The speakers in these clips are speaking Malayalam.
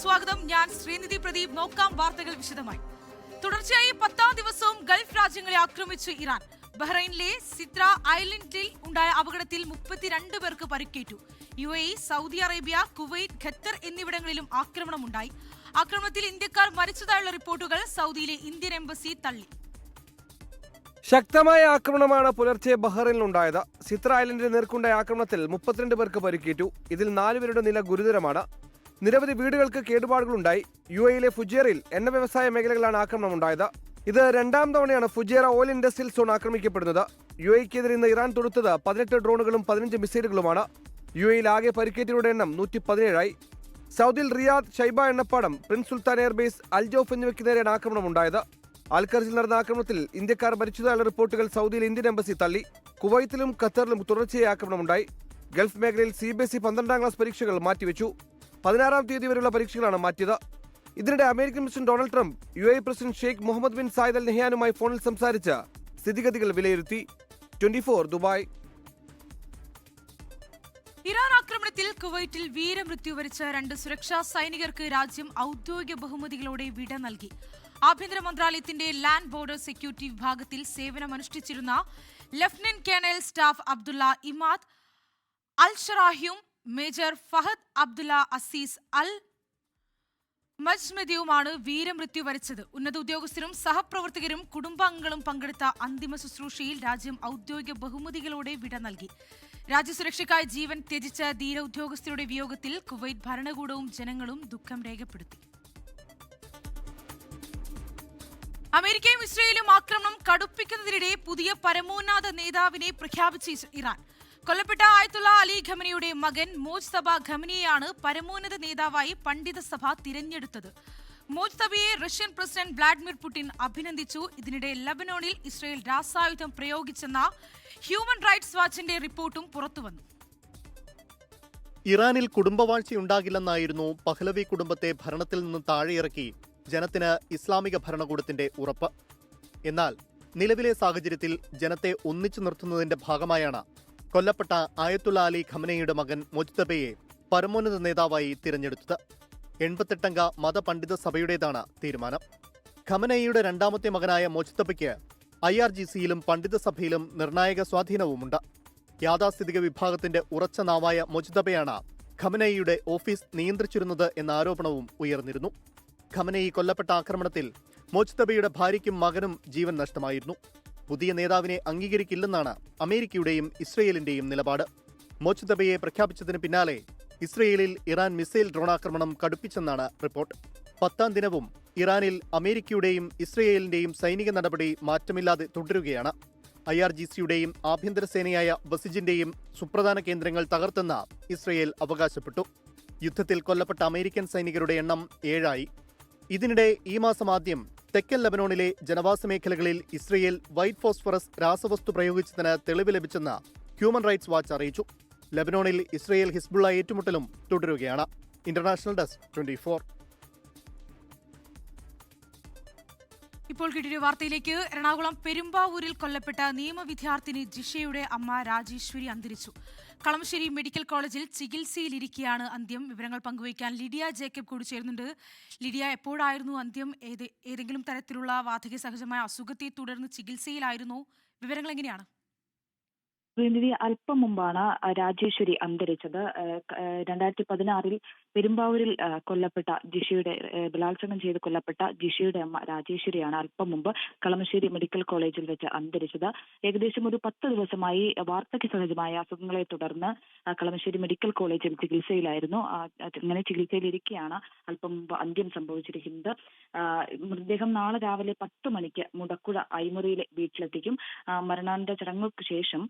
സ്വാഗതം. ഞാൻ ശ്രീനിധി പ്രദീപ്. നോക്കാം വാർത്തകൾ വിശദമായി. തുടർച്ചയായി 10ാം ദിവസവും ഗൾഫ് രാജ്യങ്ങളെ ആക്രമിച്ചു ഇറാൻ. ബഹ്റൈനിലെ സിത്ര ഐലൻഡിൽ ഉണ്ടായ അപകടത്തിൽ 32 പേർക്ക് പരിക്കേറ്റു. UAE, Saudi Arabia, Kuwait, Qatar എന്നിവിടങ്ങളിലും ആക്രമണമുണ്ടായി. ആക്രമണത്തിൽ ഇന്ത്യക്കാർ മരിച്ചതായുള്ള റിപ്പോർട്ടുകൾ സൗദിയിലെ ഇന്ത്യൻ എംബസി തള്ളി. ശക്തമായ ആക്രമണമാണ് പുലർച്ചെ ബഹ്റൈനിലുണ്ടായത്. സിത്ര ഐലൻഡിന് നേർക്കുണ്ടായ ആക്രമണത്തിൽ 32 പേർക്ക് പരിക്കേറ്റു. ഇതിൽ 4 പേരുടെ നില ഗുരുതരമാണ്. നിരവധി വീടുകൾക്ക് കേടുപാടുകളുണ്ടായി. UAE-യിലെ ഫുജേറയിൽ എണ്ണ വ്യവസായ മേഖലകളാണ് ആക്രമണമുണ്ടായത്. ഇത് 2ാം തവണയാണ് ഫുജേറ ഓയിൽ ഇൻഡസ്ട്രിയൽ സോൺ ആക്രമിക്കപ്പെടുന്നത്. UAE-ക്കെതിരെ ഇന്ന് ഇറാൻ തൊടുത്തത് 18 ഡ്രോണുകളും 15 മിസൈലുകളുമാണ്. UAE-യിൽ ആകെ പരിക്കേറ്റവരുടെ എണ്ണം 117ആയി. സൗദിയിൽ റിയാദ്, ഷൈബ എണ്ണപ്പാടം, പ്രിൻസ് സുൽത്താൻ എയർബേസ്, അൽജൌഫ് എന്നിവയ്ക്ക് നേരെയാണ് ആക്രമണമുണ്ടായത്. അൽഖർജിൽ നടന്ന ആക്രമണത്തിൽ ഇന്ത്യക്കാർ മരിച്ചതായുള്ള റിപ്പോർട്ടുകൾ സൗദിയിലെ ഇന്ത്യൻ എംബസി തള്ളി. കുവൈത്തിലും ഖത്തറിലും തുടർച്ചയായി ആക്രമണമുണ്ടായി. ഗൾഫ് മേഖലയിൽ CBSE 12ാം ക്ലാസ് പരീക്ഷകൾ മാറ്റിവെച്ചു. 16ാം തീയതി വരെയുള്ള പരീക്ഷകളാണ് മാറ്റിയത്. ഇതിനിടെ American president Donald Trump UAE president Sheikh Mohammed bin Zayed Al നഹ്യാനുമായി ഫോണിൽ സംസാരിച്ച് സ്ഥിതിഗതികൾ വിലയിരുത്തി. 24 ദുബായ്. ഇറാൻ ആക്രമണത്തിൽ കുവൈറ്റിൽ വീരമൃത്യു വരിച്ച 2 സുരക്ഷാ സൈനികർക്ക് രാജ്യം ഔദ്യോഗിക ബഹുമതികളോടെ വിട നൽകി. ആഭ്യന്തര മന്ത്രാലയത്തിന്റെ ലാൻഡ് ബോർഡർ സെക്യൂരിറ്റി വിഭാഗത്തിൽ സേവനമനുഷ്ഠിച്ചിരുന്ന lieutenant colonel staff Abdullah Imad Al ഷറാഹിയും major Fahad Abdullah Aziz Al മജ്മദിയുമാണ് വീരമൃത്യു വരിച്ചത്. ഉന്നത ഉദ്യോഗസ്ഥരും സഹപ്രവർത്തകരും കുടുംബാംഗങ്ങളും പങ്കെടുത്ത അന്തിമ ശുശ്രൂഷയിൽ രാജ്യം ഔദ്യോഗിക ബഹുമതികളോടെ വിട നൽകി. രാജ്യസുരക്ഷയ്ക്കായി ജീവൻ ത്യജിച്ച ധീര ഉദ്യോഗസ്ഥരുടെ വിയോഗത്തിൽ കുവൈറ്റ് ഭരണകൂടവും ജനങ്ങളും ദുഃഖം രേഖപ്പെടുത്തി. അമേരിക്കയും ഇസ്രയേലും ആക്രമണം കടുപ്പിക്കുന്നതിനിടെ പുതിയ പരമോന്നത നേതാവിനെ പ്രഖ്യാപിച്ച ഇറാൻ. കൊല്ലപ്പെട്ട ആയത്തുള്ള അലി ഖമനിയുടെ മകൻ മോജ്തബ ഖമനിയെയാണ് പരമോന്നത നേതാവായി പണ്ഡിത സഭ തിരഞ്ഞെടുത്തത്. മോജ്തബയെ റഷ്യൻ പ്രസിഡന്റ് വ്ളാഡിമിർ പുടിൻ അഭിനന്ദിച്ചു. ഇതിനിടെ ലബനോണിൽ ഇസ്രയേൽ രാസായുധം പ്രയോഗിച്ചെന്ന ഹ്യൂമൻ റൈറ്റ്സ് വാച്ചിന്റെ റിപ്പോർട്ടും പുറത്തുവന്നു. ഇറാനിൽ കുടുംബവാഴ്ചയുണ്ടാകില്ലെന്നായിരുന്നു പഹ്ലവി കുടുംബത്തെ ഭരണത്തിൽ നിന്ന് താഴെയിറക്കി ജനത്തിന് ഇസ്ലാമിക ഭരണകൂടത്തിന്റെ ഉറപ്പ്. എന്നാൽ നിലവിലെ സാഹചര്യത്തിൽ ജനത്തെ ഒന്നിച്ചു നിർത്തുന്നതിന്റെ ഭാഗമായാണ് കൊല്ലപ്പെട്ട ആയത്തുള്ള അലി ഖമനയുടെ മകൻ മൊജ്തബയെ പരമോന്നത നേതാവായി തിരഞ്ഞെടുത്തത്. 88 അംഗ മതപണ്ഡിത സഭയുടേതാണ് തീരുമാനം. ഖമനയുടെ 2ാമത്തെ മകനായ മൊജ്തബയ്ക്ക് IRGC-യിലും പണ്ഡിത സഭയിലും നിർണായക സ്വാധീനവുമുണ്ട്. യാഥാസ്ഥിതിക വിഭാഗത്തിന്റെ ഉറച്ച നാവായ മൊജ്തബയാണ് ഖമനയുടെ ഓഫീസ് നിയന്ത്രിച്ചിരുന്നത് എന്ന ആരോപണവും ഉയർന്നിരുന്നു. ഖമനയി കൊല്ലപ്പെട്ട ആക്രമണത്തിൽ മൊജ്തബയുടെ ഭാര്യയ്ക്കും മകനും ജീവൻ നഷ്ടമായിരുന്നു. പുതിയ നേതാവിനെ അംഗീകരിക്കില്ലെന്നാണ് അമേരിക്കയുടെയും ഇസ്രയേലിന്റെയും നിലപാട്. മൊജ്തബയെ പ്രഖ്യാപിച്ചതിന് പിന്നാലെ ഇസ്രയേലിൽ ഇറാൻ മിസൈൽ ഡ്രോണാക്രമണം കടുപ്പിച്ചെന്നാണ് റിപ്പോർട്ട്. 10ാം ദിനവും ഇറാനിൽ അമേരിക്കയുടെയും ഇസ്രയേലിന്റെയും സൈനിക നടപടി മാറ്റമില്ലാതെ തുടരുകയാണ്. IRGC-യുടെയും ആഭ്യന്തര സേനയായ ബസിജിന്റെയും സുപ്രധാന കേന്ദ്രങ്ങൾ തകർത്തെന്ന് ഇസ്രയേൽ അവകാശപ്പെട്ടു. യുദ്ധത്തിൽ കൊല്ലപ്പെട്ട അമേരിക്കൻ സൈനികരുടെ എണ്ണം 7ആയി. ഇതിനിടെ ഈ മാസം ആദ്യം തെക്കൻ ലബനോണിലെ ജനവാസ മേഖലകളിൽ ഇസ്രയേൽ വൈറ്റ് ഫോസ്ഫറസ് രാസവസ്തു പ്രയോഗിച്ചതിന് തെളിവ് ലഭിച്ചെന്ന് ഹ്യൂമൻ റൈറ്റ്സ് വാച്ച് അറിയിച്ചു. ലബനോണിൽ ഇസ്രയേൽ ഹിസ്ബുള്ള ഏറ്റുമുട്ടലും തുടരുകയാണ്. International desk 24. ഇപ്പോൾ കിട്ടിയ വാർത്തയിലേക്ക്. എറണാകുളം പെരുമ്പാവൂരിൽ കൊല്ലപ്പെട്ട നിയമവിദ്യാർത്ഥിനി ജിഷയുടെ അമ്മ രാജേശ്വരി അന്തരിച്ചു. കളമശ്ശേരി മെഡിക്കൽ കോളേജിൽ ചികിത്സയിലിരിക്കെയാണ് അന്ത്യം. വിവരങ്ങൾ പങ്കുവയ്ക്കാൻ ലിഡിയ ജേക്കബ് കൂടി ചേരുന്നുണ്ട്. ലിഡിയ, എപ്പോഴായിരുന്നു അന്ത്യം? ഏതെങ്കിലും തരത്തിലുള്ള വാർദ്ധക്യ സഹജമായ അസുഖത്തെ തുടർന്ന് ചികിത്സയിലായിരുന്നു? വിവരങ്ങൾ എങ്ങനെയാണ്? ശ്രീനിധി, അല്പം മുമ്പാണ് രാജേശ്വരി അന്തരിച്ചത്. 2016-ൽ പെരുമ്പാവൂരിൽ കൊല്ലപ്പെട്ട ജിഷയുടെ ബലാത്സംഗം ചെയ്ത് കൊല്ലപ്പെട്ട ജിഷയുടെ അമ്മ രാജേശ്വരിയാണ് അല്പം മുമ്പ് കളമശ്ശേരി മെഡിക്കൽ കോളേജിൽ വെച്ച് അന്തരിച്ചത്. ഏകദേശം ഒരു 10 ദിവസമായി വാർദ്ധക്യ സഹജമായ അസുഖങ്ങളെ തുടർന്ന് കളമശ്ശേരി മെഡിക്കൽ കോളേജിൽ ചികിത്സയിലായിരുന്നു. അങ്ങനെ ചികിത്സയിലിരിക്കെയാണ് അല്പം മുമ്പ് അന്ത്യം സംഭവിച്ചിരിക്കുന്നത്. മൃതദേഹം നാളെ രാവിലെ 10 മണിക്ക് മുടക്കുഴ ഐമുറിയിലെ വീട്ടിലെത്തിക്കും. മരണാനന്തര ചടങ്ങുകൾക്ക് ശേഷം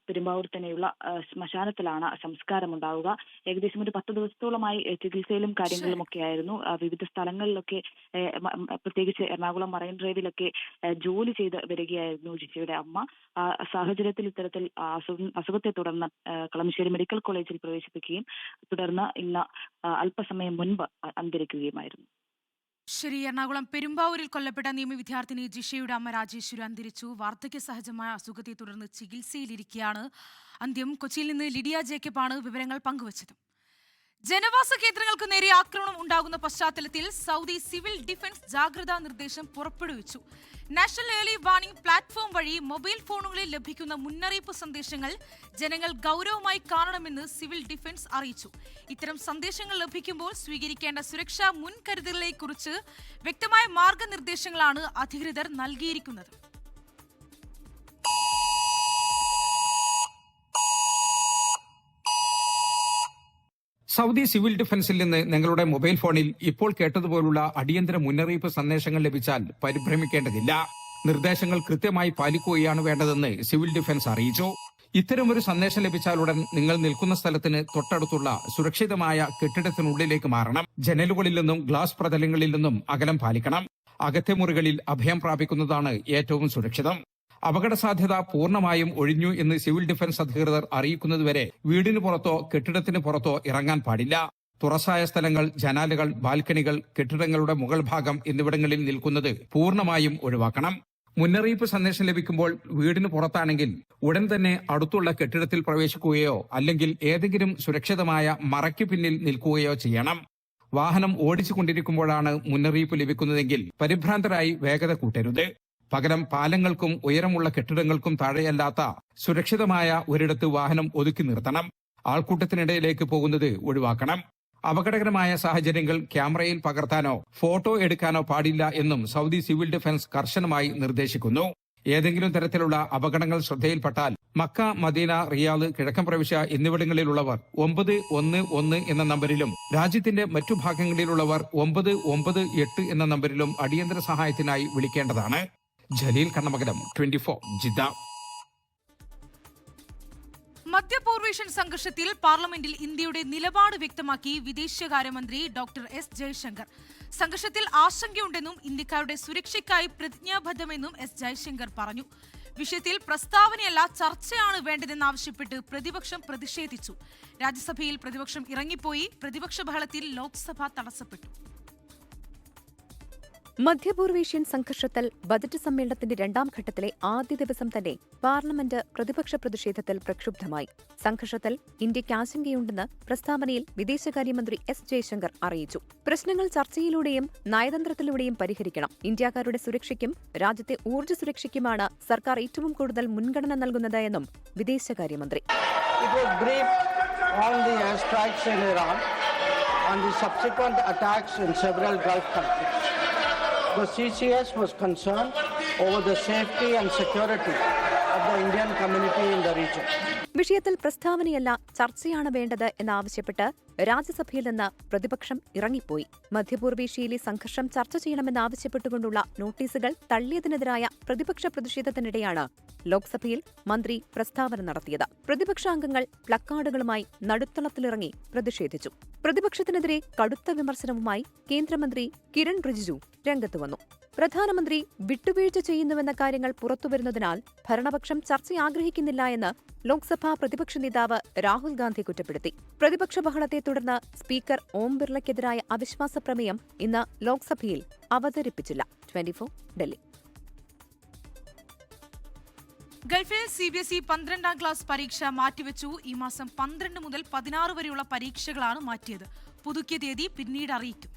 പെരുമ്പാവൂർ തന്നെയുള്ള ശ്മശാനത്തിലാണ് സംസ്കാരം ഉണ്ടാവുക. ഏകദേശം ഒരു 10 ദിവസത്തോളമായി ചികിത്സയിലും കാര്യങ്ങളിലും ഒക്കെ ആയിരുന്നു. വിവിധ സ്ഥലങ്ങളിലൊക്കെ, പ്രത്യേകിച്ച് എറണാകുളം മറൈൻ ഡ്രൈവിലൊക്കെ ജോലി ചെയ്ത് വരികയായിരുന്നു ജിഷയുടെ അമ്മ. സാഹചര്യത്തിൽ ഇത്തരത്തിൽ അസുഖത്തെ തുടർന്ന് കളമശ്ശേരി മെഡിക്കൽ കോളേജിൽ പ്രവേശിപ്പിക്കുകയും തുടർന്ന് ഇന്ന് അല്പസമയം മുൻപ് അന്തരിക്കുകയുമായിരുന്നു. ശരി. എറണാകുളം പെരുമ്പാവൂരിൽ കൊല്ലപ്പെട്ട നിയമവിദ്യാർത്ഥിനി ജിഷയുടെ അമ്മ രാജേശ്വരി അന്തരിച്ചു. വാർദ്ധക്യ സഹജമായ അസുഖത്തെ തുടർന്ന് ചികിത്സയിലിരിക്കെയാണ് അന്ത്യം. കൊച്ചിയിൽ നിന്ന് ലിഡിയ ജേക്കബാണ് വിവരങ്ങൾ പങ്കുവച്ചത്. ജനവാസ കേന്ദ്രങ്ങൾക്ക് നേരെ ആക്രമണം ഉണ്ടാകുന്ന പശ്ചാത്തലത്തിൽ സൗദി സിവിൽ ഡിഫൻസ് ജാഗ്രതാ നിർദ്ദേശം പുറപ്പെടുവിച്ചു. നാഷണൽ ഏർലി വാർണിംഗ് പ്ലാറ്റ്ഫോം വഴി മൊബൈൽ ഫോണുകളിൽ ലഭിക്കുന്ന മുന്നറിയിപ്പ് സന്ദേശങ്ങൾ ജനങ്ങൾ ഗൗരവമായി കാണണമെന്ന് സിവിൽ ഡിഫൻസ് അറിയിച്ചു. ഇത്തരം സന്ദേശങ്ങൾ ലഭിക്കുമ്പോൾ സ്വീകരിക്കേണ്ട സുരക്ഷാ മുൻകരുതലുകളെക്കുറിച്ച് വ്യക്തമായ മാർഗനിർദ്ദേശങ്ങളാണ് അധികൃതർ നൽകിയിരിക്കുന്നത്. സൗദി സിവിൽ ഡിഫൻസിൽ നിന്ന് നിങ്ങളുടെ മൊബൈൽ ഫോണിൽ ഇപ്പോൾ കേട്ടതുപോലുള്ള അടിയന്തര മുന്നറിയിപ്പ് സന്ദേശങ്ങൾ ലഭിച്ചാൽ പരിഭ്രമിക്കേണ്ടതില്ല. നിർദ്ദേശങ്ങൾ കൃത്യമായി പാലിക്കുകയാണ് വേണ്ടതെന്ന് സിവിൽ ഡിഫൻസ് അറിയിച്ചു. ഇത്തരമൊരു സന്ദേശം ലഭിച്ചാലുടൻ നിങ്ങൾ നിൽക്കുന്ന സ്ഥലത്തിന് തൊട്ടടുത്തുള്ള സുരക്ഷിതമായ കെട്ടിടത്തിനുള്ളിലേക്ക് മാറണം. ജനലുകളിൽ നിന്നും ഗ്ലാസ് പ്രതലങ്ങളിൽ നിന്നും അകലം പാലിക്കണം. അകത്തെ മുറികളിൽ അഭയം പ്രാപിക്കുന്നതാണ് ഏറ്റവും സുരക്ഷിതം. അപകട സാധ്യത പൂർണ്ണമായും ഒഴിഞ്ഞു എന്ന് സിവിൽ ഡിഫൻസ് അധികൃതർ അറിയിക്കുന്നതുവരെ വീടിന് പുറത്തോ കെട്ടിടത്തിന് പുറത്തോ ഇറങ്ങാൻ പാടില്ല. തുറസായ സ്ഥലങ്ങൾ, ജനാലകൾ, ബാൽക്കണികൾ, കെട്ടിടങ്ങളുടെ മുകൾ ഭാഗം എന്നിവിടങ്ങളിൽ നിൽക്കുന്നത് പൂർണ്ണമായും ഒഴിവാക്കണം. മുന്നറിയിപ്പ് സന്ദേശം ലഭിക്കുമ്പോൾ വീടിന് പുറത്താണെങ്കിൽ ഉടൻ തന്നെ അടുത്തുള്ള കെട്ടിടത്തിൽ പ്രവേശിക്കുകയോ അല്ലെങ്കിൽ ഏതെങ്കിലും സുരക്ഷിതമായ മറയ്ക്ക് പിന്നിൽ നിൽക്കുകയോ ചെയ്യണം. വാഹനം ഓടിച്ചുകൊണ്ടിരിക്കുമ്പോഴാണ് മുന്നറിയിപ്പ് ലഭിക്കുന്നതെങ്കിൽ പരിഭ്രാന്തരായി വേഗത കൂട്ടരുത്. പകരം പാലങ്ങൾക്കും ഉയരമുള്ള കെട്ടിടങ്ങൾക്കും താഴെയല്ലാത്ത സുരക്ഷിതമായ ഒരിടത്ത് വാഹനം ഒതുക്കി നിർത്തണം. ആൾക്കൂട്ടത്തിനിടയിലേക്ക് പോകുന്നത് ഒഴിവാക്കണം. അപകടകരമായ സാഹചര്യങ്ങൾ ക്യാമറയിൽ പകർത്താനോ ഫോട്ടോ എടുക്കാനോ പാടില്ല എന്നും സൗദി സിവിൽ ഡിഫൻസ് കർശനമായി നിർദ്ദേശിക്കുന്നു. ഏതെങ്കിലും തരത്തിലുള്ള അപകടങ്ങൾ ശ്രദ്ധയിൽപ്പെട്ടാൽ മക്ക, മദീന, റിയാദ്, കിഴക്കൻ പ്രവിശ്യ എന്നിവിടങ്ങളിലുള്ളവർ 911 എന്ന നമ്പരിലും രാജ്യത്തിന്റെ മറ്റു ഭാഗങ്ങളിലുള്ളവർ 998 എന്ന നമ്പരിലും അടിയന്തര സഹായത്തിനായി വിളിക്കേണ്ടതാണ്. ജലീൽ കണ്ണമംഗലം, 24 ജിദ്ദ. മധ്യപൂർവേഷ്യൻ സംഘർഷത്തിൽ പാർലമെന്റിൽ ഇന്ത്യയുടെ നിലപാട് വ്യക്തമാക്കി വിദേശകാര്യമന്ത്രി ഡോക്ടർ എസ് ജയശങ്കർ. സംഘർഷത്തിൽ ആശങ്കയുണ്ടെന്നും ഇന്ത്യക്കാരുടെ സുരക്ഷയ്ക്കായി പ്രതിജ്ഞാബദ്ധമെന്നും എസ് ജയശങ്കർ പറഞ്ഞു. വിഷയത്തിൽ പ്രസ്താവനയല്ല ചർച്ചയാണ് വേണ്ടതെന്നാവശ്യപ്പെട്ട് പ്രതിപക്ഷം പ്രതിഷേധിച്ചു. രാജ്യസഭയിൽ പ്രതിപക്ഷം ഇറങ്ങിപ്പോയി. പ്രതിപക്ഷ ബഹളത്തിൽ ലോക്സഭ തടസ്സപ്പെട്ടു. മധ്യപൂർവേഷ്യൻ സംഘർഷത്തിൽ ബജറ്റ് സമ്മേളനത്തിന്റെ രണ്ടാം ഘട്ടത്തിലെ ആദ്യ ദിവസം തന്നെ പാർലമെന്റ് പ്രതിപക്ഷ പ്രതിഷേധത്തിൽ പ്രക്ഷുബ്ധമായി. സംഘർഷത്തിൽ ഇന്ത്യയ്ക്ക് ആശങ്കയുണ്ടെന്ന് പ്രസ്താവനയിൽ വിദേശകാര്യമന്ത്രി എസ് ജയശങ്കർ അറിയിച്ചു. പ്രശ്നങ്ങൾ ചർച്ചയിലൂടെയും നയതന്ത്രത്തിലൂടെയും പരിഹരിക്കണം. ഇന്ത്യക്കാരുടെ സുരക്ഷയ്ക്കും രാജ്യത്തെ ഊർജ്ജ സുരക്ഷയ്ക്കുമാണ് സർക്കാർ ഏറ്റവും കൂടുതൽ മുൻഗണന നൽകുന്നത് എന്നും വിദേശകാര്യമന്ത്രി. The CCS was concerned over the safety and security of the Indian community in the region. വിഷയത്തിൽ പ്രസ്താവനയല്ല ചർച്ചയാണ് വേണ്ടത് എന്നാവശ്യപ്പെട്ട് രാജ്യസഭയിൽ നിന്ന് പ്രതിപക്ഷം ഇറങ്ങിപ്പോയി. മധ്യപൂർവേഷ്യയിലെ സംഘർഷം ചർച്ച ചെയ്യണമെന്നാവശ്യപ്പെട്ടുകൊണ്ടുള്ള നോട്ടീസുകൾ തള്ളിയതിനെതിരായ പ്രതിപക്ഷ പ്രതിഷേധത്തിനിടെയാണ് ലോക്സഭയിൽ മന്ത്രി പ്രസ്താവന നടത്തിയത്. പ്രതിപക്ഷാംഗങ്ങൾ പ്ലക്കാർഡുകളുമായി നടുത്തളത്തിലിറങ്ങി പ്രതിഷേധിച്ചു. പ്രതിപക്ഷത്തിനെതിരെ കടുത്ത വിമർശനവുമായി കേന്ദ്രമന്ത്രി കിരൺ റിജിജു രംഗത്തുവന്നു. പ്രധാനമന്ത്രി വിട്ടുവീഴ്ച ചെയ്യുന്നുവെന്ന കാര്യങ്ങൾ പുറത്തുവരുന്നതിനാൽ ഭരണപക്ഷം ചർച്ച ആഗ്രഹിക്കുന്നില്ല എന്ന് ലോക്സഭാ പ്രതിപക്ഷ നേതാവ് രാഹുൽ ഗാന്ധി കുറ്റപ്പെടുത്തി. പ്രതിപക്ഷ ബഹളത്തെ തുടർന്ന് സ്പീക്കർ ഓം ബിർളയ്ക്കെതിരായ അവിശ്വാസ പ്രമേയം ഇന്ന് ലോക്സഭയിൽ അവതരിപ്പിച്ചില്ല. 24 ഡൽഹി. ഗൾഫിൽ CBSE 12ാം ക്ലാസ് പരീക്ഷ മാറ്റിവെച്ചു. ഈ മാസം 12 മുതൽ 16 വരെയുള്ള പരീക്ഷകളാണ് മാറ്റിയത്. പുതുക്കിയ തീയതി പിന്നീട് അറിയിക്കും.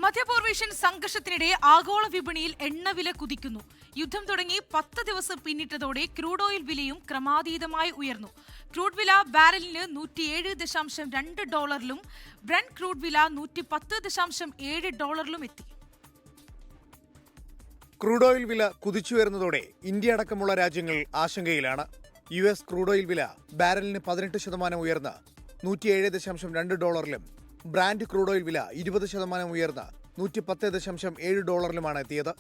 മധ്യപൂർവേഷ്യൻ സംഘർഷത്തിനിടെ ആഗോള വിപണിയിൽ എണ്ണവില കുതിക്കുന്നു. യുദ്ധം തുടങ്ങി 10 ദിവസം പിന്നിട്ടതോടെ ക്രൂഡ് ഓയിൽ വിലയും ക്രമാതീതമായി ഉയർന്നു. ക്രൂഡ് വില ബാരലിന് $107.2 ബ്രന്റ് ക്രൂഡ് വില $110.7 എത്തി. ക്രൂഡ് ഓയിൽ വില കുതിച്ചുയർന്നതോടെ ഇന്ത്യ അടക്കമുള്ള രാജ്യങ്ങൾ ആശങ്കയിലാണ്. US ക്രൂഡ് ഓയിൽ വില ബാരലിന് 18% ഉയർന്ന് $107.2 ബ്രാൻഡ് ക്രൂഡ് ഓയിൽ വില 20% ഉയർന്ന് $110.7 എത്തിയത്.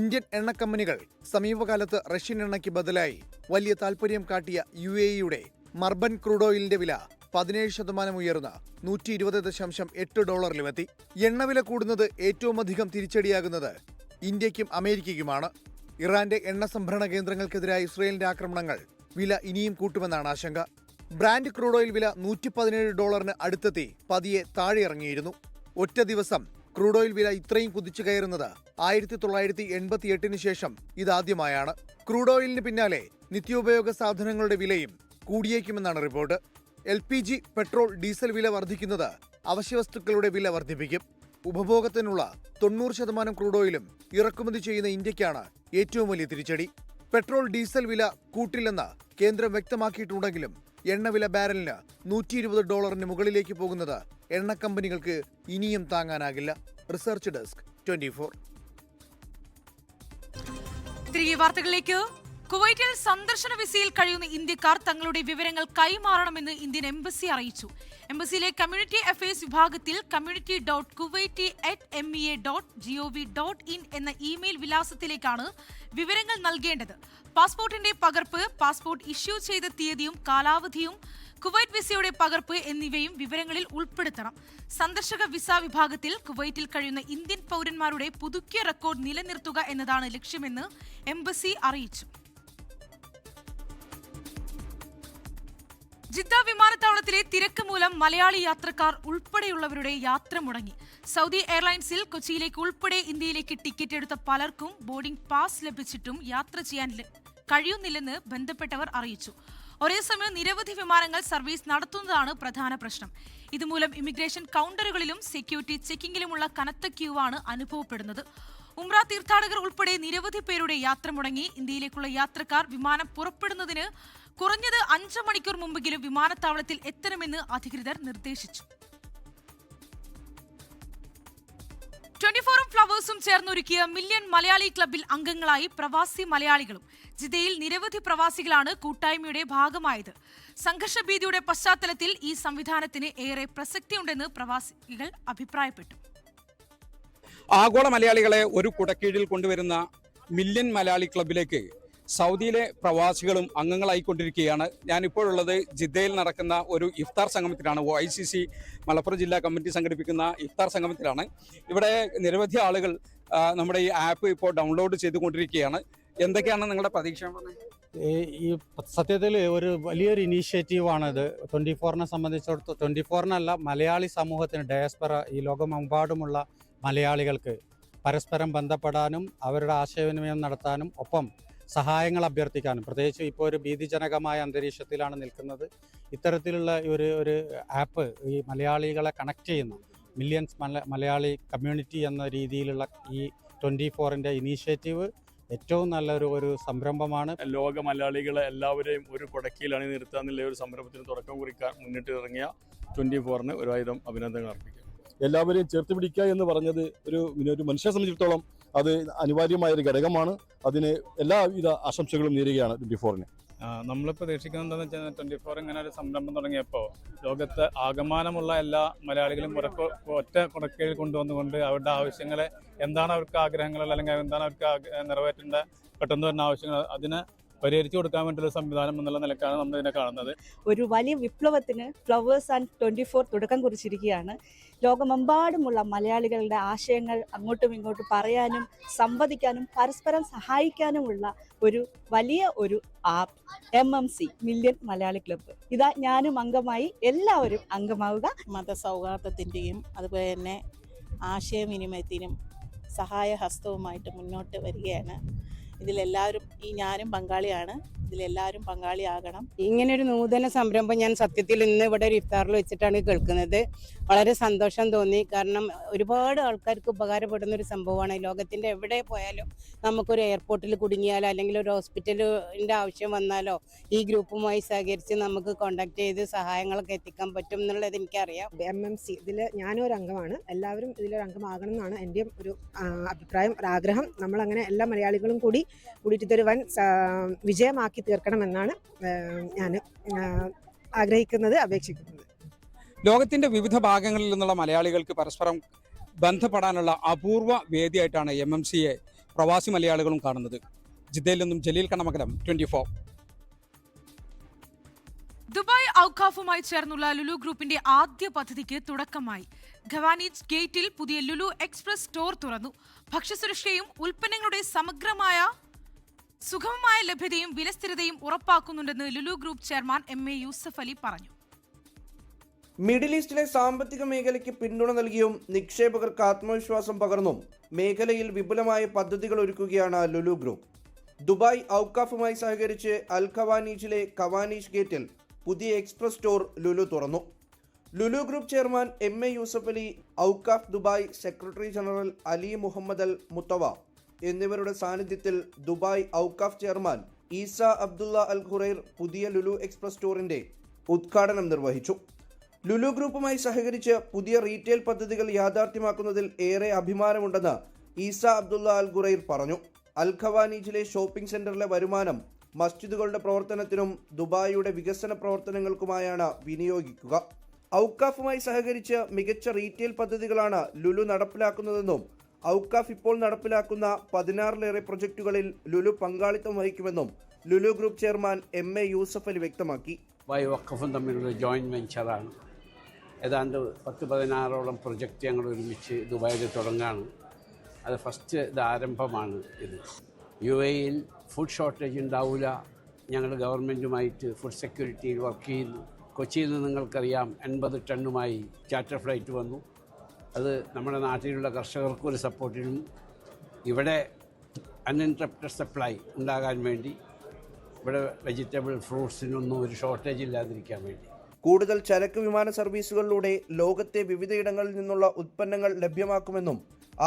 ഇന്ത്യൻ എണ്ണ കമ്പനികൾ സമീപകാലത്ത് റഷ്യൻ എണ്ണയ്ക്ക് ബദലായി വലിയ താൽപര്യം കാട്ടിയ UAE-യുടെ മർബൻ ക്രൂഡ് ഓയിലിന്റെ വില 17% ഉയർന്ന് $120.8 എത്തി. എണ്ണവില കൂടുന്നത് ഏറ്റവുമധികം തിരിച്ചടിയാകുന്നത് ഇന്ത്യയ്ക്കും അമേരിക്കയ്ക്കുമാണ്. ഇറാന്റെ എണ്ണ സംഭരണ കേന്ദ്രങ്ങൾക്കെതിരായ ഇസ്രയേലിന്റെ ആക്രമണങ്ങൾ വില ഇനിയും കൂട്ടുമെന്നാണ് ആശങ്ക. ബ്രാൻഡ് ക്രൂഡ് ഓയിൽ വില $117 അടുത്തെത്തി പതിയെ താഴെയിറങ്ങിയിരുന്നു. ഒറ്റ ദിവസം ക്രൂഡ് ഓയിൽ വില ഇത്രയും കുതിച്ചു കയറുന്നത് 1988 ശേഷം ഇതാദ്യമായാണ്. ക്രൂഡ് ഓയിലിന് പിന്നാലെ നിത്യോപയോഗ സാധനങ്ങളുടെ വിലയും കൂടിയേക്കുമെന്നാണ് റിപ്പോർട്ട്. LPG, പെട്രോൾ, ഡീസൽ വില വർദ്ധിക്കുന്നത് അവശ്യവസ്തുക്കളുടെ വില വർദ്ധിപ്പിക്കും. ഉപഭോഗത്തിനുള്ള 90% ക്രൂഡ് ഓയിലും ഇറക്കുമതി ചെയ്യുന്ന ഇന്ത്യക്കാണ് ഏറ്റവും വലിയ തിരിച്ചടി. പെട്രോൾ, ഡീസൽ വില കൂട്ടില്ലെന്ന് കേന്ദ്രം വ്യക്തമാക്കിയിട്ടുണ്ടെങ്കിലും എണ്ണവില ബാരലിന് $120 മുകളിലേക്ക് പോകുന്നത് എണ്ണ കമ്പനികൾക്ക് ഇനിയും താങ്ങാനാകില്ല. Research desk 24. തിരികെ വാർത്തകളിലേക്ക്. കുവൈറ്റിൽ സന്ദർശന വിസയിൽ കഴിയുന്ന ഇന്ത്യക്കാർ തങ്ങളുടെ വിവരങ്ങൾ കൈമാറണമെന്ന് ഇന്ത്യൻ എംബസി അറിയിച്ചു. എംബസിയിലെ കമ്മ്യൂണിറ്റി അഫയേഴ്സ് വിഭാഗത്തിൽ community.kuwaiti@mea.gov.in എന്ന ഇമെയിൽ വിലാസത്തിലേക്കാണ് വിവരങ്ങൾ നൽകേണ്ടത്. പാസ്പോർട്ടിന്റെ പകർപ്പ്, പാസ്പോർട്ട് ഇഷ്യൂ ചെയ്ത തീയതിയും കാലാവധിയും, കുവൈറ്റ് വിസയുടെ പകർപ്പ് എന്നിവയും വിവരങ്ങളിൽ ഉൾപ്പെടുത്തണം. സന്ദർശക വിസ വിഭാഗത്തിൽ കുവൈറ്റിൽ കഴിയുന്ന ഇന്ത്യൻ പൗരന്മാരുടെ പുതുക്കിയ റെക്കോർഡ് നിലനിർത്തുക എന്നതാണ് ലക്ഷ്യമെന്ന് എംബസി അറിയിച്ചു. ജിദ്ദ വിമാനത്താവളത്തിലെ തിരക്ക് മൂലം മലയാളി യാത്രക്കാർ ഉൾപ്പെടെയുള്ളവരുടെ യാത്ര മുടങ്ങി. സൗദി എയർലൈൻസിൽ കൊച്ചിയിലേക്ക് ഉൾപ്പെടെ ഇന്ത്യയിലേക്ക് ടിക്കറ്റ് എടുത്ത പലർക്കും ബോർഡിംഗ് പാസ് ലഭിച്ചിട്ടും യാത്ര ചെയ്യാൻ കഴിയുന്നില്ലെന്ന് ബന്ധപ്പെട്ടവർ അറിയിച്ചു. ഒരേ സമയം നിരവധി വിമാനങ്ങൾ സർവീസ് നടത്തുന്നതാണ് പ്രധാന പ്രശ്നം. ഇതുമൂലം ഇമിഗ്രേഷൻ കൗണ്ടറുകളിലും സെക്യൂരിറ്റി ചെക്കിംഗിലുമുള്ള കനത്ത ക്യൂവാണ് അനുഭവപ്പെടുന്നത്. ഉംറ തീർത്ഥാടകർ ഉൾപ്പെടെ നിരവധി പേരുടെ യാത്ര മുടങ്ങി. ഇന്ത്യയിലേക്കുള്ള യാത്രക്കാർ വിമാനം പുറപ്പെടുന്നതിന് കുറഞ്ഞത് 5 മണിക്കൂർ മുമ്പെങ്കിലും വിമാനത്താവളത്തിൽ എത്തണമെന്ന് അധികൃതർ നിർദ്ദേശിച്ചു. 24 ഫ്ലവേഴ്സും ചേർന്നൊരുക്കിയ മില്യൺ മലയാളി ക്ലബ്ബിൽ അംഗങ്ങളായി പ്രവാസി മലയാളികളും. ജിദ്ദയിൽ നിരവധി പ്രവാസികളാണ് കൂട്ടായ്മയുടെ ഭാഗമായത്. സംഘർഷഭീതിയുടെ പശ്ചാത്തലത്തിൽ ഈ സംവിധാനത്തിന് ഏറെ പ്രസക്തിയുണ്ടെന്ന് പ്രവാസികൾ അഭിപ്രായപ്പെട്ടു. ആഗോള മലയാളികളെ ഒരു കുടക്കീഴിൽ കൊണ്ടുവരുന്ന മില്യൺ മലയാളി ക്ലബിലേക്ക് സൗദിയിലെ പ്രവാസികളും അംഗങ്ങളായിക്കൊണ്ടിരിക്കുകയാണ്. ഞാനിപ്പോഴുള്ളത് ജിദ്ദയിൽ നടക്കുന്ന ഒരു ഇഫ്താർ സംഗമത്തിലാണ്. OICC മലപ്പുറം ജില്ലാ കമ്മിറ്റി സംഘടിപ്പിക്കുന്ന ഇഫ്താർ സംഗമത്തിലാണ്. ഇവിടെ നിരവധി ആളുകൾ നമ്മുടെ ഈ ആപ്പ് ഇപ്പോൾ ഡൗൺലോഡ് ചെയ്തുകൊണ്ടിരിക്കുകയാണ്. എന്തൊക്കെയാണ് നിങ്ങളുടെ പ്രതീക്ഷ? ഈ സത്യത്തിൽ ഒരു വലിയൊരു ഇനീഷ്യേറ്റീവാണിത്. 24നെ സംബന്ധിച്ചിടത്തോളം 24നല്ല, മലയാളി സമൂഹത്തിന്, ഡയസ്പറ, ഈ ലോകമെമ്പാടുമുള്ള മലയാളികൾക്ക് പരസ്പരം ബന്ധപ്പെടാനും അവരുടെ ആശയവിനിമയം നടത്താനും ഒപ്പം സഹായങ്ങൾ അഭ്യർത്ഥിക്കാനും, പ്രത്യേകിച്ച് ഇപ്പോൾ ഒരു ഭീതിജനകമായ അന്തരീക്ഷത്തിലാണ് നിൽക്കുന്നത്. ഇത്തരത്തിലുള്ള ഒരു ആപ്പ് ഈ മലയാളികളെ കണക്ട് ചെയ്യുന്ന മില്യൺസ് മലയാളി കമ്മ്യൂണിറ്റി എന്ന രീതിയിലുള്ള ഈ 24ൻ്റെ ഇനീഷ്യേറ്റീവ് ഏറ്റവും നല്ലൊരു സംരംഭമാണ്. ലോക മലയാളികളെ എല്ലാവരെയും ഒരു കുടക്കീഴിലാണ് നിർത്തുക എന്നുള്ള ഒരു സംരംഭത്തിന് തുടക്കം കുറിക്കാൻ മുന്നിട്ട് ഇറങ്ങിയ 24ന് 1000 അഭിനന്ദനങ്ങൾ അർപ്പിക്കും. എല്ലാവരെയും ചേർത്ത് പിടിക്കുക എന്ന് പറഞ്ഞത് ഒരു മനുഷ്യനെ സംബന്ധിച്ചിടത്തോളം അത് അനിവാര്യമായൊരു ഘടകമാണ്. അതിന് എല്ലാവിധ ആശംസകളും നേരുകയാണ് 24ന്. നമ്മൾ പ്രതീക്ഷിക്കുന്നത് എന്താണെന്ന് വെച്ചാൽ 24 ഇങ്ങനെ ഒരു സംരംഭം തുടങ്ങിയപ്പോൾ ലോകത്ത് ആകമാനമുള്ള എല്ലാ മലയാളികളും ഒറ്റ കുടക്കീഴിൽ കൊണ്ടുവന്നുകൊണ്ട് അവരുടെ ആവശ്യങ്ങളെ, എന്താണ് അവർക്ക് ആഗ്രഹങ്ങൾ, അല്ലെങ്കിൽ എന്താണ് അവർക്ക് നിറവേറ്റേണ്ട പെട്ടെന്ന് വരുന്ന ആവശ്യങ്ങൾ, അതിനെ പരിഹരിച്ചു കൊടുക്കാൻ വേണ്ടിയുള്ള സംവിധാനം എന്നുള്ള നിലക്കാണ് നമ്മൾ ഇതിനെ കാണുന്നത്. ഒരു വലിയ വിപ്ലവത്തിന് ഫ്ലവേഴ്സ് ആൻഡ് 24 തുടക്കം കുറിച്ചിരിക്കുകയാണ്. ലോകമെമ്പാടുമുള്ള മലയാളികളുടെ ആശയങ്ങൾ അങ്ങോട്ടും ഇങ്ങോട്ടും പറയാനും സംവദിക്കാനും പരസ്പരം സഹായിക്കാനുമുള്ള ഒരു വലിയ ഒരു app MMC million Malayali club. ഇതാ ഞാനും അംഗമായി, എല്ലാവരും അംഗമാവുക. മതസൗഹാർദ്ദത്തിൻ്റെയും അതുപോലെ തന്നെ ആശയവിനിമയത്തിനും സഹായഹസ്തവുമായിട്ട് മുന്നോട്ട് വരികയാണ്. ഇതിലെല്ലാവരും, ഞാനും പങ്കാളിയാണ്, ഇതിലെല്ലാവരും പങ്കാളിയാകണം. ഇങ്ങനൊരു നൂതന സംരംഭം ഞാൻ സത്യത്തിൽ ഇന്ന് ഇവിടെ ഒരു ഇഫ്താറിൽ വെച്ചിട്ടാണ് കേൾക്കുന്നത്. വളരെ സന്തോഷം തോന്നി. കാരണം ഒരുപാട് ആൾക്കാർക്ക് ഉപകാരപ്പെടുന്ന ഒരു സംഭവമാണ്. ലോകത്തിൻ്റെ എവിടെ പോയാലും നമുക്കൊരു എയർപോർട്ടിൽ കുടുങ്ങിയാലോ അല്ലെങ്കിൽ ഒരു ഹോസ്പിറ്റലിൻ്റെ ആവശ്യം വന്നാലോ ഈ ഗ്രൂപ്പുമായി സഹകരിച്ച് നമുക്ക് കോൺടാക്ട് ചെയ്ത് സഹായങ്ങളൊക്കെ എത്തിക്കാൻ പറ്റും എന്നുള്ളത് എനിക്കറിയാം. MMC ഇതിൽ ഞാനൊരു അംഗമാണ്. എല്ലാവരും ഇതിലൊരു അംഗമാകണം എന്നാണ് എൻ്റെ ഒരു അഭിപ്രായം, ഒരാഗ്രഹം. നമ്മളങ്ങനെ എല്ലാ മലയാളികളും കൂടിയിട്ട് ഇതൊരു വൻ വിജയമാക്കി തീർക്കണമെന്നാണ് ഞാൻ ആഗ്രഹിക്കുന്നത്, അപേക്ഷിക്കുന്നത്. ലോകത്തിന്റെ വിവിധ ഭാഗങ്ങളിൽ നിന്നുള്ള മലയാളികൾക്ക് പരസ്പരം ബന്ധപ്പെടാനുള്ള അപൂർവ വേദിയായിട്ടാണ് MMCയെ പ്രവാസി മലയാളികളും കാണുന്നത്. ജിദ്ദയിൽ നിന്നും ജലീൽ കണ്ണമംഗലം, 24. ദുബായ് ഔഖാഫുമായി ചേർന്നുള്ള ലുലു ഗ്രൂപ്പിന്റെ ആദ്യ പദ്ധതിക്ക് തുടക്കമായി. ഖവാനീജ് ഗേറ്റിൽ പുതിയ ലുലു എക്സ്പ്രസ് സ്റ്റോർ തുറന്നു. ഭക്ഷ്യസുരക്ഷയും ഉൽപ്പന്നങ്ങളുടെ സുഗമമായ ലഭ്യതയും വിലസ്ഥിരതയും ഉറപ്പാക്കുന്നുണ്ടെന്ന് Lulu group chairman MA Yusuf Ali പറഞ്ഞു. മിഡിൽ ഈസ്റ്റിലെ സാമ്പത്തിക മേഖലയ്ക്ക് പിന്തുണ നൽകിയും നിക്ഷേപകർക്ക് ആത്മവിശ്വാസം പകർന്നും മേഖലയിൽ വിപുലമായ പദ്ധതികൾ ഒരുക്കുകയാണ് ലുലു ഗ്രൂപ്പ്. ദുബായ് ഔക്കാഫുമായി സഹകരിച്ച് അൽ ഖവാനീജിലെ ഖവാനീജ് ഗേറ്റിൽ പുതിയ എക്സ്പ്രസ് സ്റ്റോർ ലുലു തുറന്നു. Lulu group chairman MA Yusuf Ali, Awqaf Dubai secretary general Ali Mohammed Al Mutawa എന്നിവരുടെ സാന്നിധ്യത്തിൽ Dubai Awqaf chairman Isa Abdullah Al Qurair പുതിയ ലുലു എക്സ്പ്രസ് സ്റ്റോറിന്റെ ഉദ്ഘാടനം നിർവഹിച്ചു. ലുലു ഗ്രൂപ്പുമായി സഹകരിച്ച് പുതിയ റീറ്റെയിൽ പദ്ധതികൾ യാഥാർത്ഥ്യമാക്കുന്നതിൽ ഏറെ അഭിമാനമുണ്ടെന്ന് ഈസ അബ്ദുള്ള അൽ ഖുറൈർ പറഞ്ഞു. അൽ ഖവാനീജിലെ ഷോപ്പിംഗ് സെന്ററിലെ വരുമാനം മസ്ജിദുകളുടെ പ്രവർത്തനത്തിനും ദുബായിയുടെ വികസന പ്രവർത്തനങ്ങൾക്കുമായാണ് വിനിയോഗിക്കുക. ഔക്കാഫുമായി സഹകരിച്ച് മികച്ച റീറ്റെയിൽ പദ്ധതികളാണ് ലുലു നടപ്പിലാക്കുന്നതെന്നും ഔക്കാഫ് ഇപ്പോൾ നടപ്പിലാക്കുന്ന 16ലേറെ പ്രൊജക്ടുകളിൽ ലുലു പങ്കാളിത്തം വഹിക്കുമെന്നും Lulu group chairman MA Yusuf Ali വ്യക്തമാക്കി. ദുബായ് വഖഫും തമ്മിലുള്ള ജോയിൻറ്റ് വെഞ്ചറാണ്. ഏതാണ്ട് 10-16ഓളം പ്രൊജക്റ്റ് ഞങ്ങൾ ഒരുമിച്ച് ദുബായിൽ തുടങ്ങുകയാണ്. അത് ഫസ്റ്റ് ആരംഭമാണ് ഇത്. UAE-യിൽ ഫുഡ് ഷോർട്ടേജ് ഉണ്ടാവില്ല. ഞങ്ങൾ ഗവൺമെൻറ്റുമായിട്ട് ഫുഡ് സെക്യൂരിറ്റിയിൽ വർക്ക് ചെയ്യുന്നു. കൊച്ചിയിൽ നിന്ന് നിങ്ങൾക്കറിയാം 80 ടണ്ണുമായി ചാർട്ടർ ഫ്ലൈറ്റ് വന്നു. അത് നമ്മുടെ നാട്ടിലുള്ള കർഷകർക്കും ഒരു സപ്പോർട്ടിനും ഇവിടെ അൺഇൻറ്ററപ്റ്റഡ് സപ്ലൈ ഉണ്ടാകാൻ വേണ്ടി ഇവിടെ വെജിറ്റബിൾ ഫ്രൂട്ട്സിനൊന്നും ഒരു ഷോർട്ടേജ് ഇല്ലാതിരിക്കാൻ വേണ്ടി കൂടുതൽ ചരക്ക് വിമാന സർവീസുകളിലൂടെ ലോകത്തെ വിവിധയിടങ്ങളിൽ നിന്നുള്ള ഉൽപ്പന്നങ്ങൾ ലഭ്യമാക്കുമെന്നും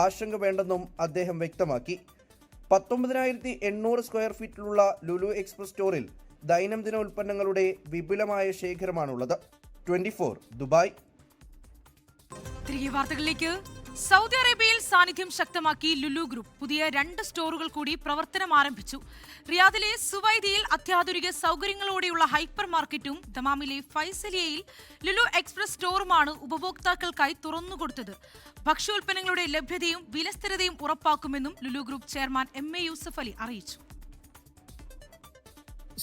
ആശങ്ക വേണ്ടെന്നും അദ്ദേഹം വ്യക്തമാക്കി. 19,800 സ്ക്വയർ ഫീറ്റിലുള്ള ലുലു എക്സ്പ്രസ് സ്റ്റോറിൽ ദൈനംദിന ഉൽപ്പന്നങ്ങളുടെ വിപുലമായ ശേഖരമാണുള്ളത്. 24 ദുബായ്. തിരികെ വാർത്തകളിലേക്ക്. സൗദി അറേബ്യയിൽ സാന്നിധ്യം ശക്തമാക്കി ലുലു ഗ്രൂപ്പ് പുതിയ 2 സ്റ്റോറുകൾ കൂടി പ്രവർത്തനം ആരംഭിച്ചു. റിയാദിലെ സുവൈദിയിൽ അത്യാധുനിക സൗകര്യങ്ങളോടെയുള്ള ഹൈപ്പർ മാർക്കറ്റും ദമാമിലെ ഫൈസലിയയിൽ ലുലു എക്സ്പ്രസ് സ്റ്റോറുമാണ് ഉപഭോക്താക്കൾക്കായി തുറന്നുകൊടുത്തത്. ഭക്ഷ്യോൽപ്പന്നങ്ങളുടെ ലഭ്യതയും വിലസ്ഥിരതയും ഉറപ്പാക്കുമെന്നും Lulu group chairman MA Yusuf Ali അറിയിച്ചു.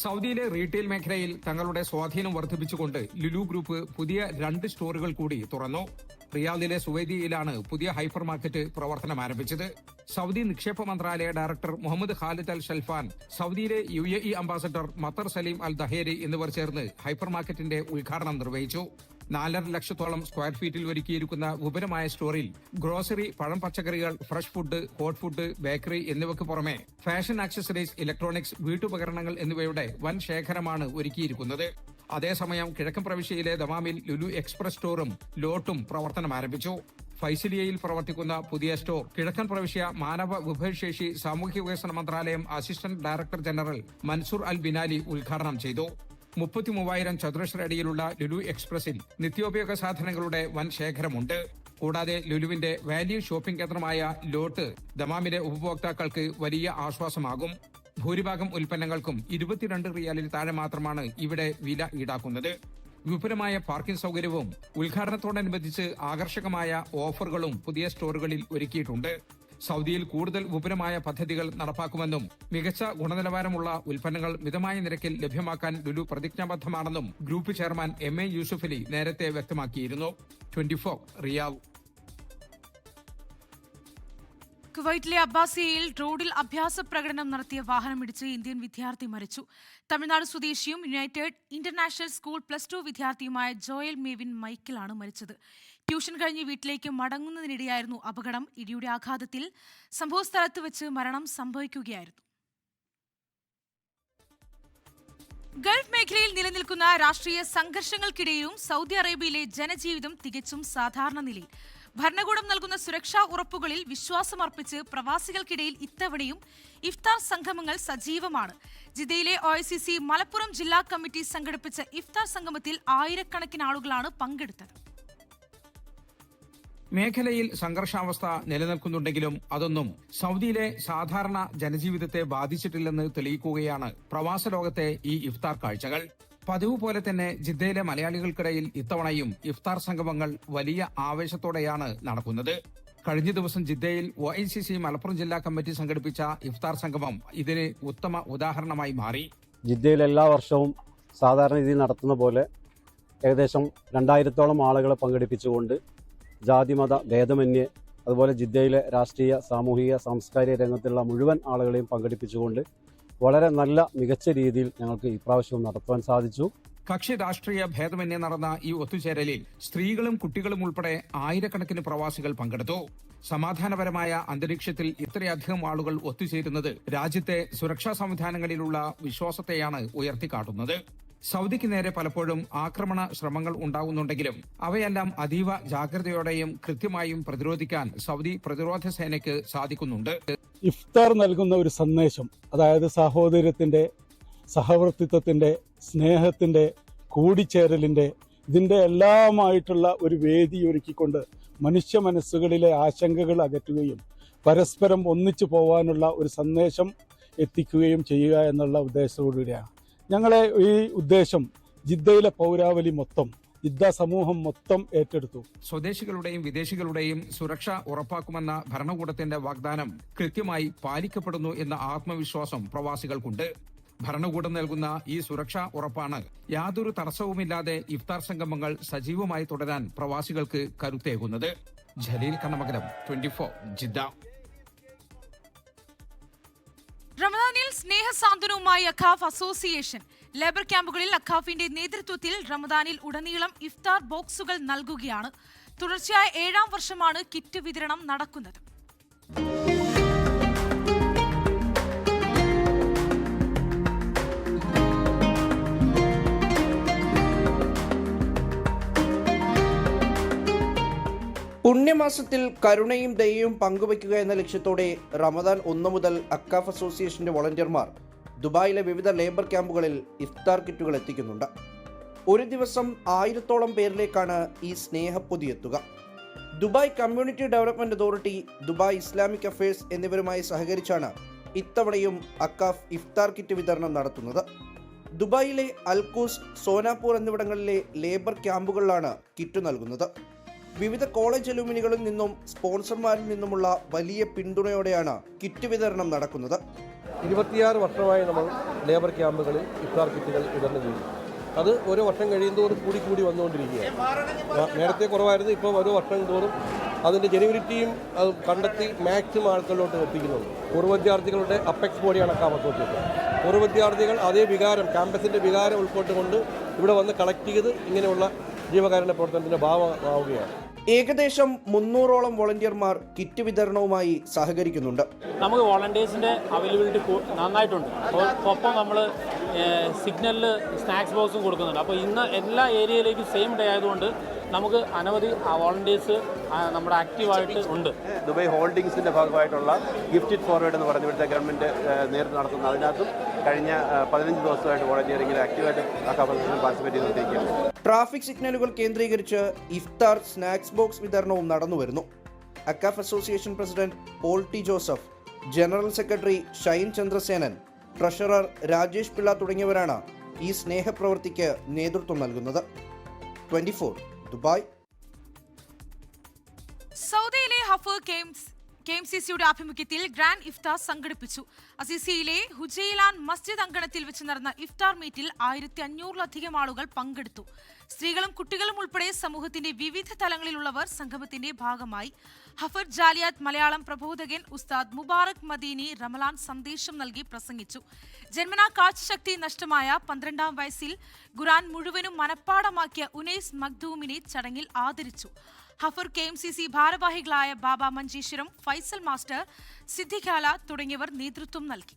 സൗദിയിലെ റീറ്റെയിൽ മേഖലയിൽ തങ്ങളുടെ സ്വാധീനം വർദ്ധിപ്പിച്ചുകൊണ്ട് ലുലു ഗ്രൂപ്പ് പുതിയ 2 സ്റ്റോറുകൾ കൂടി തുറന്നു. റിയാദിലെ സുവൈദിയിലാണ് പുതിയ ഹൈപ്പർ മാർക്കറ്റ് പ്രവർത്തനം ആരംഭിച്ചത്. സൗദി നിക്ഷേപ മന്ത്രാലയ ഡയറക്ടർ മുഹമ്മദ് ഖാലിദ് അൽ ഷൽഫാൻ, സൗദിയിലെ UAE അംബാസഡർ മത്തർ സലീം അൽ ദഹേരി എന്നിവർ ചേർന്ന് ഹൈപ്പർ മാർക്കറ്റിന്റെ ഉദ്ഘാടനം നിർവഹിച്ചു. 4.5 ലക്ഷത്തോളം സ്ക്വയർ ഫീറ്റിൽ ഒരുക്കിയിരിക്കുന്ന വിപുലമായ സ്റ്റോറിൽ ഗ്രോസറി, പഴം, പച്ചക്കറികൾ, fresh food, hot food, bakery എന്നിവയ്ക്ക് പുറമെ ഫാഷൻ ആക്സസറീസ്, ഇലക്ട്രോണിക്സ്, വീട്ടുപകരണങ്ങൾ എന്നിവയുടെ വൻ ശേഖരമാണ് ഒരുക്കിയിരിക്കുന്നത്. അതേസമയം കിഴക്കൻ പ്രവിശ്യയിലെ ദമാമിൽ ലുലു എക്സ്പ്രസ് സ്റ്റോറും ലോട്ടും പ്രവർത്തനം ആരംഭിച്ചു. ഫൈസലിയയിൽ പ്രവർത്തിക്കുന്ന പുതിയ സ്റ്റോർ കിഴക്കൻ പ്രവിശ്യ മാനവ വിഭവശേഷി സാമൂഹ്യ വികസന മന്ത്രാലയം അസിസ്റ്റന്റ് ഡയറക്ടർ ജനറൽ മൻസൂർ അൽ ബിനാലി ഉദ്ഘാടനം ചെയ്തു. 33,000 ചതുരശ്ര അടിയിലുള്ള ലുലു എക്സ്പ്രസിൽ നിത്യോപയോഗ സാധനങ്ങളുടെ വൻ ശേഖരമുണ്ട്. കൂടാതെ ലുലുവിന്റെ വാല്യൂ ഷോപ്പിംഗ് കേന്ദ്രമായ ലോട്ട് ദമാമിലെ ഉപഭോക്താക്കൾക്ക് വലിയ ആശ്വാസമാകും. ഭൂരിഭാഗം ഉൽപ്പന്നങ്ങൾക്കും 22 റിയാലിൽ താഴെ മാത്രമാണ് ഇവിടെ വില ഈടാക്കുന്നത്. വിപുലമായ പാർക്കിംഗ് സൗകര്യവും ഉദ്ഘാടനത്തോടനുബന്ധിച്ച് ആകർഷകമായ ഓഫറുകളും പുതിയ സ്റ്റോറുകളിൽ ഒരുക്കിയിട്ടുണ്ട്. സൗദിയിൽ കൂടുതൽ വിപുലമായ പദ്ധതികൾ നടപ്പാക്കുമെന്നും മികച്ച ഗുണനിലവാരമുള്ള ഉൽപ്പന്നങ്ങൾ മിതമായ നിരക്കിൽ ലഭ്യമാക്കാൻ ലുലു പ്രതിജ്ഞാബദ്ധമാണെന്നും group chairman MA Yusuf Ali നേരത്തെ വ്യക്തമാക്കിയിരുന്നു. 24 റിയാദ്. കുവൈറ്റിലെ അബ്ബാസിയയിൽ റോഡിൽ അഭ്യാസ പ്രകടനം നടത്തിയ വാഹനമിടിച്ച് ഇന്ത്യൻ വിദ്യാർത്ഥി മരിച്ചു. തമിഴ്നാട് സ്വദേശിയും യുണൈറ്റഡ് ഇന്റർനാഷണൽ സ്കൂൾ +2 വിദ്യാർത്ഥിയുമായ ജോയൽ മേവിൻ മൈക്കിളാണ് മരിച്ചത്. ട്യൂഷൻ കഴിഞ്ഞ് വീട്ടിലേക്ക് മടങ്ങുന്നതിനിടെയായിരുന്നു അപകടം. ഇടിയുടെ ആഘാതത്തിൽ സംഭവസ്ഥലത്ത് വെച്ച് മരണം സംഭവിക്കുകയായിരുന്നു. ഗൾഫ് മേഖലയിൽ നിലനിൽക്കുന്ന രാഷ്ട്രീയ സംഘർഷങ്ങൾക്കിടെയും സൗദി അറേബ്യയിലെ ജനജീവിതം തികച്ചും സാധാരണ നിലയിൽ. ഭരണകൂടം നൽകുന്ന സുരക്ഷാ ഉറപ്പുകളിൽ വിശ്വാസമർപ്പിച്ച് പ്രവാസികൾക്കിടയിൽ ഇത്തവണയും ഇഫ്താർ സംഗമങ്ങൾ സജീവമാണ്. ജിദ്ദയിലെ OICC മലപ്പുറം ജില്ലാ കമ്മിറ്റി സംഘടിപ്പിച്ച ഇഫ്താർ സംഗമത്തിൽ ആയിരക്കണക്കിന് ആളുകളാണ് പങ്കെടുത്തത്. മേഖലയിൽ സംഘർഷാവസ്ഥ നിലനിൽക്കുന്നുണ്ടെങ്കിലും അതൊന്നും സൗദിയിലെ സാധാരണ ജനജീവിതത്തെ ബാധിച്ചിട്ടില്ലെന്ന് തെളിയിക്കുകയാണ് പ്രവാസ ലോകത്തെ ഈ ഇഫ്താർ കാഴ്ചകൾ. പതിവ് പോലെ തന്നെ ജിദ്ദയിലെ മലയാളികൾക്കിടയിൽ ഇത്തവണയും ഇഫ്താർ സംഗമങ്ങൾ വലിയ ആവേശത്തോടെയാണ് നടക്കുന്നത്. കഴിഞ്ഞ ദിവസം ജിദ്ദയിൽ OICC മലപ്പുറം ജില്ലാ കമ്മിറ്റി സംഘടിപ്പിച്ച ഇഫ്താർ സംഗമം ഇതിന് ഉത്തമ ഉദാഹരണമായി മാറി. ജിദ്ദയിൽ എല്ലാ വർഷവും സാധാരണ രീതിയിൽ നടത്തുന്ന പോലെ ഏകദേശം 2000-ഓളം ആളുകളെ പങ്കെടുപ്പിച്ചുകൊണ്ട് ജാതിമത ഭേദമന്യേ അതുപോലെ ജിദ്ദയിലെ രാഷ്ട്രീയ, സാമൂഹിക, സാംസ്കാരിക രംഗത്തുള്ള മുഴുവൻ ആളുകളെയും പങ്കെടുപ്പിച്ചുകൊണ്ട് വളരെ നല്ല മികച്ച രീതിയിൽ ഞങ്ങൾക്ക് ഇപ്രാവശ്യവും നടത്തുവാൻ സാധിച്ചു. കക്ഷി രാഷ്ട്രീയ ഭേദമന്യേ നടന്ന ഈ ഒത്തുചേരലിൽ സ്ത്രീകളും കുട്ടികളും ഉൾപ്പെടെ ആയിരക്കണക്കിന് പ്രവാസികൾ പങ്കെടുത്തു. സമാധാനപരമായ അന്തരീക്ഷത്തിൽ ഇത്രയധികം ആളുകൾ ഒത്തുചേരുന്നത് രാജ്യത്തെ സുരക്ഷാ സംവിധാനങ്ങളിലുള്ള വിശ്വാസത്തെയാണ് ഉയർത്തിക്കാട്ടുന്നത്. സൗദിക്ക് നേരെ പലപ്പോഴും ആക്രമണ ശ്രമങ്ങൾ ഉണ്ടാകുന്നുണ്ടെങ്കിലും അവയെല്ലാം അതീവ ജാഗ്രതയോടെയും കൃത്യമായും പ്രതിരോധിക്കാൻ സൗദി പ്രതിരോധ സേനയ്ക്ക് സാധിക്കുന്നുണ്ട്. ഇഫ്താർ നൽകുന്ന ഒരു സന്ദേശം, അതായത് സഹോദര്യത്തിന്റെ, സഹവർത്തിത്വത്തിന്റെ, സ്നേഹത്തിന്റെ, കൂടിച്ചേരലിന്റെ, ഇതിന്റെ എല്ലാമായിട്ടുള്ള ഒരു വേദി ഒരുക്കിക്കൊണ്ട് മനുഷ്യ മനസ്സുകളിലെ ആശങ്കകൾ അകറ്റുകയും പരസ്പരം ഒന്നിച്ചു പോകാനുള്ള ഒരു സന്ദേശം എത്തിക്കുകയും ചെയ്യുക എന്നുള്ള ഉദ്ദേശത്തോടുകൂടിയാണ് ഞങ്ങളെ ഈ ഉദ്ദേശം ജിദ്ദയിലെ പൗരാവലി മൊത്തം, ജിദ്ദ സമൂഹം മൊത്തം ഏറ്റെടുത്തു. സ്വദേശികളുടെയും വിദേശികളുടെയും സുരക്ഷ ഉറപ്പാക്കുമെന്ന ഭരണകൂടത്തിന്റെ വാഗ്ദാനം കൃത്യമായി പാലിക്കപ്പെടുന്നു എന്ന ആത്മവിശ്വാസം പ്രവാസികൾക്കുണ്ട്. ഭരണകൂടം നൽകുന്ന ഈ സുരക്ഷാ ഉറപ്പാണ് യാതൊരു തടസ്സവുമില്ലാതെ ഇഫ്താർ സംഗമങ്ങൾ സജീവമായി തുടരാൻ പ്രവാസികൾക്ക് കരുത്തേകുന്നത്. ജലീൽ കണ്ണമംഗലം, 24 ജിദ്ദ. റമദാനിൽ സ്നേഹസാന്ത്വനവുമായി അഖാഫ് അസോസിയേഷൻ. ലേബർ ക്യാമ്പുകളിൽ അഖാഫിന്റെ നേതൃത്വത്തിൽ റമദാനിൽ ഉടനീളം ഇഫ്താർ ബോക്സുകൾ നൽകുകയാണ്. തുടർച്ചയായ 7ാം വർഷമാണ് കിറ്റ് വിതരണം നടക്കുന്നത്. പുണ്യമാസത്തിൽ കരുണയും ദയയും പങ്കുവയ്ക്കുക എന്ന ലക്ഷ്യത്തോടെ റമദാൻ 1 മുതൽ അക്കാഫ് അസോസിയേഷന്റെ വോളണ്ടിയർമാർ ദുബായിലെ വിവിധ ലേബർ ക്യാമ്പുകളിൽ ഇഫ്താർ കിറ്റുകൾ എത്തിക്കുന്നുണ്ട്. ഒരു ദിവസം 1000-ഓളം പേരിലേക്കാണ് ഈ സ്നേഹപ്പൊതി എത്തുക. Dubai community development authority, Dubai Islamic affairs എന്നിവരുമായി സഹകരിച്ചാണ് ഇത്തവണയും അക്കാഫ് ഇഫ്താർ കിറ്റ് വിതരണം നടത്തുന്നത്. ദുബായിലെ അൽക്കൂസ്, സോനാപൂർ എന്നിവിടങ്ങളിലെ ലേബർ ക്യാമ്പുകളിലാണ് കിറ്റ് നൽകുന്നത്. വിവിധ കോളേജ് അലൂമിനികളിൽ നിന്നും സ്പോൺസർമാരിൽ നിന്നുമുള്ള വലിയ പിന്തുണയോടെയാണ് കിറ്റ് വിതരണം നടക്കുന്നത്. 26 വർഷമായി നമ്മൾ ലേബർ ക്യാമ്പുകളിൽ ഇഫ്താർ കിറ്റുകൾ വിതരണം ചെയ്യുന്നു. അത് ഓരോ വർഷം കഴിയുന്തോറും കൂടി വന്നുകൊണ്ടിരിക്കുകയാണ്. നേരത്തെ കുറവായിരുന്നു, ഇപ്പോൾ ഓരോ വർഷം തോറും അതിൻ്റെ ജെനുവിനിറ്റിയും അത് കണ്ടെത്തി മാക്സിമം ആൾക്കാരിലോട്ട് എത്തിക്കുന്നുണ്ട്. പൂർവ്വ വിദ്യാർത്ഥികളുടെ അപ്പെക്സ് ബോഡിയാണ് അക്കാഫ് അസോസിയേഷൻ. പൂർവ്വ വിദ്യാർത്ഥികൾ അതേ വികാരം, ക്യാമ്പസിൻ്റെ വികാരം ഉൾക്കൊണ്ടുകൊണ്ട് ഇവിടെ വന്ന് കളക്ട് ചെയ്ത് ഇങ്ങനെയുള്ള ജീവകാരുണ്യ പ്രവർത്തനത്തിന്റെ ഭാഗമാവുകയാണ്. ഏകദേശം 300-ഓളം വോളണ്ടിയർമാർ കിറ്റ് വിതരണവുമായി സഹകരിക്കുന്നുണ്ട്. നമുക്ക് വോളണ്ടിയേഴ്സിന്റെ അവൈലബിലിറ്റി നന്നായിട്ടുണ്ട്. ഒപ്പം നമ്മൾ സിഗ്നലിൽ സ്നാക്സ് ബോക്സും കൊടുക്കുന്നുണ്ട്. അപ്പോൾ ഇന്ന് എല്ലാ ഏരിയയിലേക്കും സെയിം ഡേ ആയതുകൊണ്ട് നമുക്ക് അനവധി വോളണ്ടിയേഴ്സ് നമ്മുടെ ആക്റ്റീവായിട്ട് ഉണ്ട്. ദുബായ് ഹോൾഡിംഗ്സിന്റെ ഭാഗമായിട്ടുള്ള ഗിഫ്റ്റ് ഇറ്റ് ഫോർവേഡ് എന്ന് പറഞ്ഞ് ഇവിടുത്തെ ഗവൺമെന്റ് നേരിട്ട് നടത്തുന്ന അതിനകത്തും കഴിഞ്ഞ 15 ദിവസമായിട്ട് വോളണ്ടിയറിംഗിൽ ആക്റ്റീവായിട്ട് പാർട്ടിസിപ്പേറ്റ് ചെയ്തുകൊണ്ടിരിക്കുകയാണ്. ട്രാഫിക് സിഗ്നലുകൾ കേന്ദ്രീകരിച്ച് ഇഫ്താർ സ്നാക്സ് ബോക്സ് വിതരണവും നടന്നുവരുന്നു. AKCAF association president Paul T Joseph, general secretary Shine Chandrasenan, treasurer Rajesh Pillai തുടങ്ങിയവരാണ് ഈ സ്നേഹപ്രവൃത്തിക്ക് നേതൃത്വം നൽകുന്നത്. 24 ദുബായ്. സൗദിയിലെ ഹഫർ KMCCയുടെ ആഭിമുഖ്യത്തിൽ ഗ്രാൻഡ് ഇഫ്താർ സംഘടിപ്പിച്ചു. അസിസിയിലെ ഹുജൈലാൻ മസ്ജിദ് അങ്കണത്തിൽ വെച്ച് നടന്ന ഇഫ്താർ മീറ്റിൽ 1500-ലധികം ആളുകൾ പങ്കെടുത്തു. സ്ത്രീകളും കുട്ടികളും ഉൾപ്പെടെ സമൂഹത്തിന്റെ വിവിധ തലങ്ങളിലുള്ളവർ സംഗമത്തിന്റെ ഭാഗമായി. ഹഫർ ജാലിയാത്ത് മലയാളം പ്രബോധകൻ ഉസ്താദ് മുബാറക് മദീനി റമലാൻ സന്ദേശം നൽകി പ്രസംഗിച്ചു. ജന്മനാ കാഴ്ചശക്തി നഷ്ടമായ 12ാം വയസ്സിൽ ഖുർആൻ മുഴുവനും മനഃപ്പാടമാക്കിയ ഉനൈസ് മഖ്ദൂമിനെ ചടങ്ങിൽ ആദരിച്ചു. ഹഫർ KMCC ഭാരവാഹികളായ ബാബ മഞ്ചേശ്വരം, ഫൈസൽ മാസ്റ്റർ, സിദ്ദിഖാല തുടങ്ങിയവർ നേതൃത്വം നൽകി.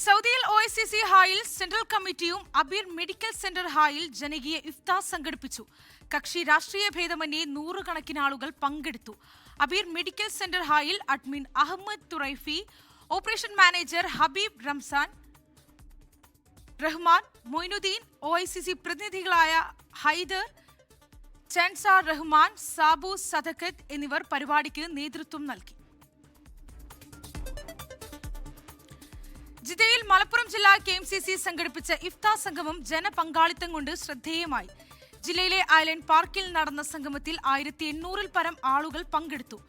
സൗദിയിൽ OICC ഹായിൽ സെൻട്രൽ കമ്മിറ്റിയും അബീർ മെഡിക്കൽ സെന്റർ ഹായിൽ ജനകീയ ഇഫ്താർ സംഘടിപ്പിച്ചു. കക്ഷി രാഷ്ട്രീയ ഭേദമന്യേ 100 കണക്കിന് ആളുകൾ പങ്കെടുത്തു. Abeer medical centre Hail admin Ahmed Turaifi, operation manager Habeeb Rahman, Moinuddin, OICC പ്രതിനിധികളായ ഹൈദർ, ചൻസാർ റഹ്മാൻ, സാബു സദക്കത്ത് എന്നിവർ പരിപാടിക്ക് നേതൃത്വം നൽകി. ജിദ്ദയിൽ മലപ്പുറം ജില്ലാ KMCC സംഘടിപ്പിച്ച ഇഫ്താർ സംഗമം ജനപങ്കാളിത്തം കൊണ്ട് ശ്രദ്ധേയമായി. ജില്ലയിലെ ഐലൻഡ് പാർക്കിൽ നടന്ന സംഗമത്തിൽ 1800-ൽ പരം ആളുകൾ പങ്കെടുത്തു.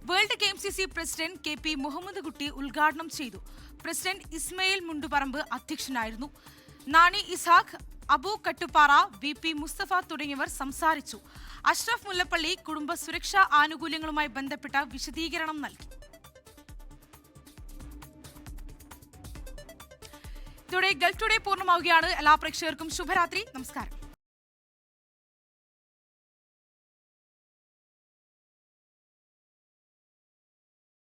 World KMCC president KP Muhammad Kutty ഉദ്ഘാടനം ചെയ്തു. പ്രസിഡന്റ് ഇസ്മയിൽ മുണ്ടുപറമ്പ് അധ്യക്ഷനായിരുന്നു. നാണി ഇസാഖ്, അബു കട്ടുപാറ, VP മുസ്തഫ തുടങ്ങിയവർ സംസാരിച്ചു. അഷ്റഫ് മുല്ലപ്പള്ളി കുടുംബ സുരക്ഷാ ആനുകൂല്യങ്ങളുമായി ബന്ധപ്പെട്ട വിശദീകരണം നൽകി. ഇതോടെ ഗൾഫ് ടുഡേ പൂർണ്ണമാവുകയാണ്. എല്ലാ പ്രേക്ഷകർക്കും ശുഭരാത്രി. നമസ്കാരം.